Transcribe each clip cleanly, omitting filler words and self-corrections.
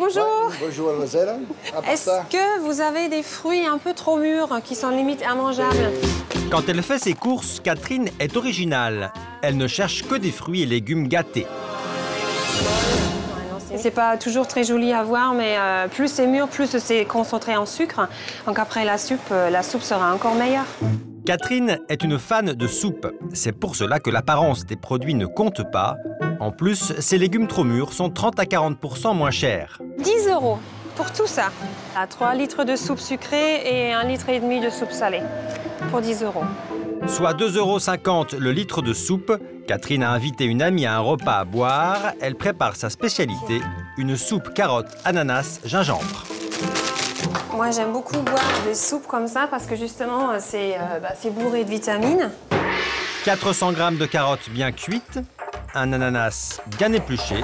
Bonjour. Ouais, bonjour, mademoiselle. Est-ce que vous avez des fruits un peu trop mûrs qui sont limite immangeables? Quand elle fait ses courses, Catherine est originale. Elle ne cherche que des fruits et légumes gâtés. C'est pas toujours très joli à voir, mais plus c'est mûr, plus c'est concentré en sucre. Donc après la soupe sera encore meilleure. Catherine est une fan de soupe. C'est pour cela que l'apparence des produits ne compte pas. En plus, ces légumes trop mûrs sont 30 à 40% moins chers. 10 € pour tout ça. À 3 litres de soupe sucrée et 1,5 litre de soupe salée pour 10 €. Soit 2,50 € le litre de soupe. Catherine a invité une amie à un repas à boire. Elle prépare sa spécialité, une soupe carotte, ananas, gingembre. Moi, j'aime beaucoup boire des soupes comme ça parce que justement, c'est bourré de vitamines. 400 g de carottes bien cuites, un ananas bien épluché,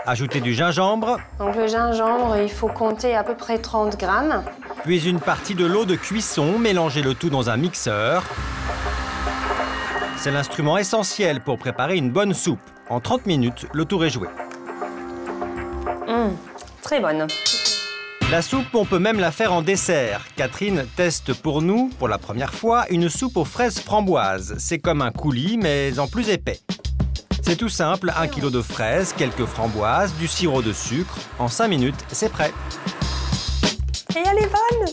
ajouter du gingembre, Donc le gingembre, il faut compter à peu près 30 grammes. puis une partie de l'eau de cuisson, mélanger le tout dans un mixeur. C'est l'instrument essentiel pour préparer une bonne soupe. En 30 minutes, le tour est joué. Très bonne. La soupe, on peut même la faire en dessert. Catherine teste pour nous, pour la première fois, une soupe aux fraises framboises. C'est comme un coulis, mais en plus épais. C'est tout simple, 1 kg de fraises, quelques framboises, du sirop de sucre. En 5 minutes, c'est prêt. Et elle est bonne!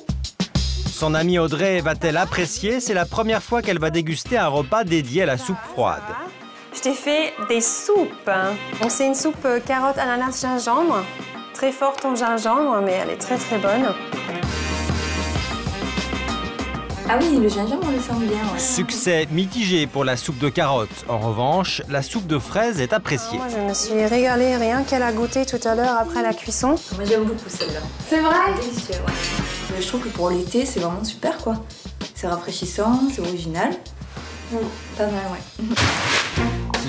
Son amie Audrey va-t-elle apprécier? C'est la première fois qu'elle va déguster un repas dédié à la soupe froide. Je t'ai fait des soupes. Donc c'est une soupe carotte, ananas, gingembre. Très forte en gingembre, mais elle est très très bonne. Ah oui, le gingembre, on le sent bien. Ouais. Succès mitigé pour la soupe de carottes. En revanche, la soupe de fraises est appréciée. Moi, je me suis régalée rien qu'elle a goûté tout à l'heure après la cuisson. Moi, j'aime beaucoup celle-là. C'est vrai? Délicieux, ouais. Mais je trouve que pour l'été, c'est vraiment super, quoi. C'est rafraîchissant, c'est original. Pas mal, ouais.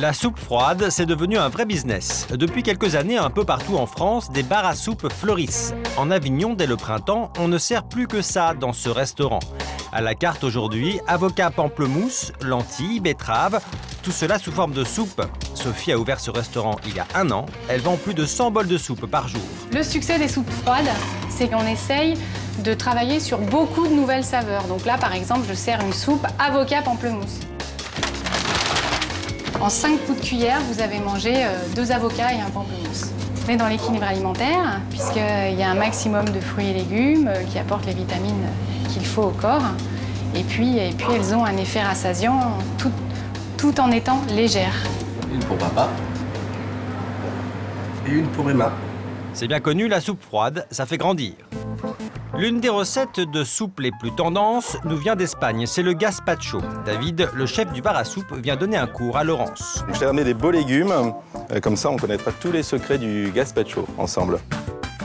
La soupe froide, c'est devenu un vrai business. Depuis quelques années, un peu partout en France, des bars à soupe fleurissent. En Avignon, dès le printemps, on ne sert plus que ça dans ce restaurant. À la carte aujourd'hui, avocat pamplemousse, lentilles, betteraves, tout cela sous forme de soupe. Sophie a ouvert ce restaurant il y a 1 an. Elle vend plus de 100 bols de soupe par jour. Le succès des soupes froides, c'est qu'on essaye de travailler sur beaucoup de nouvelles saveurs. Donc là, par exemple, je sers une soupe avocat pamplemousse. En 5 coups de cuillère, vous avez mangé 2 avocats et un pamplemousse. On est dans l'équilibre alimentaire, puisqu'il y a un maximum de fruits et légumes qui apportent les vitamines qu'il faut au corps. Et puis elles ont un effet rassasiant tout en étant légères. Une pour papa et une pour Emma. C'est bien connu, la soupe froide, ça fait grandir. L'une des recettes de soupe les plus tendances nous vient d'Espagne, c'est le gazpacho. David, le chef du bar à soupe, vient donner un cours à Laurence. Je t'ai ramené des beaux légumes, comme ça on connaîtra tous les secrets du gazpacho ensemble.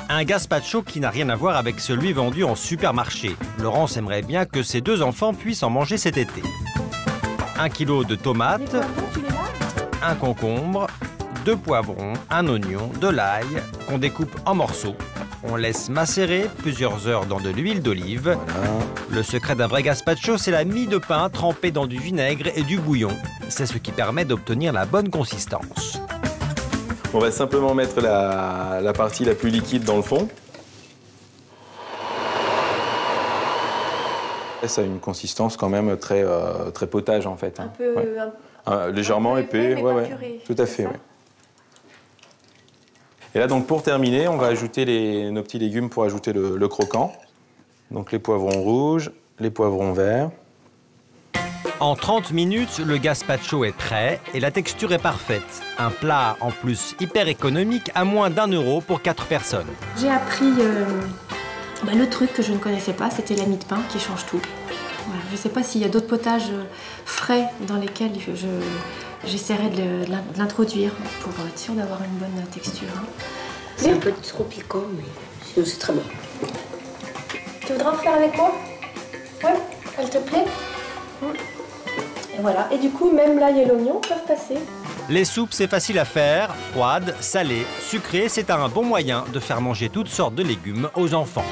Un gazpacho qui n'a rien à voir avec celui vendu en supermarché. Laurence aimerait bien que ses 2 enfants puissent en manger cet été. 1 kg de tomates, un concombre, 2 poivrons, un oignon, de l'ail qu'on découpe en morceaux. On laisse macérer plusieurs heures dans de l'huile d'olive. Voilà. Le secret d'un vrai gazpacho, c'est la mie de pain trempée dans du vinaigre et du bouillon. C'est ce qui permet d'obtenir la bonne consistance. On va simplement mettre la partie la plus liquide dans le fond. Et ça a une consistance quand même très potage en fait. Un peu... Ouais. Légèrement un peu épais, mais ouais, pas purée, tout à fait. Ouais. Et là, donc, pour terminer, on va ajouter nos petits légumes pour ajouter le croquant. Donc, les poivrons rouges, les poivrons verts. En 30 minutes, le gazpacho est prêt et la texture est parfaite. Un plat en plus hyper économique à moins d'1 € pour 4 personnes. J'ai appris le truc que je ne connaissais pas, c'était la mie de pain qui change tout. Voilà. Je ne sais pas s'il y a d'autres potages frais dans lesquels j'essaierai de l'introduire pour être sûre d'avoir une bonne texture. C'est un peu trop piquant, mais sinon c'est très bon. Tu voudras en faire avec moi? Ouais, elle te plaît? Et voilà, et du coup, même l'ail et l'oignon peuvent passer. Les soupes, c'est facile à faire, froides, salées, sucrées, c'est un bon moyen de faire manger toutes sortes de légumes aux enfants.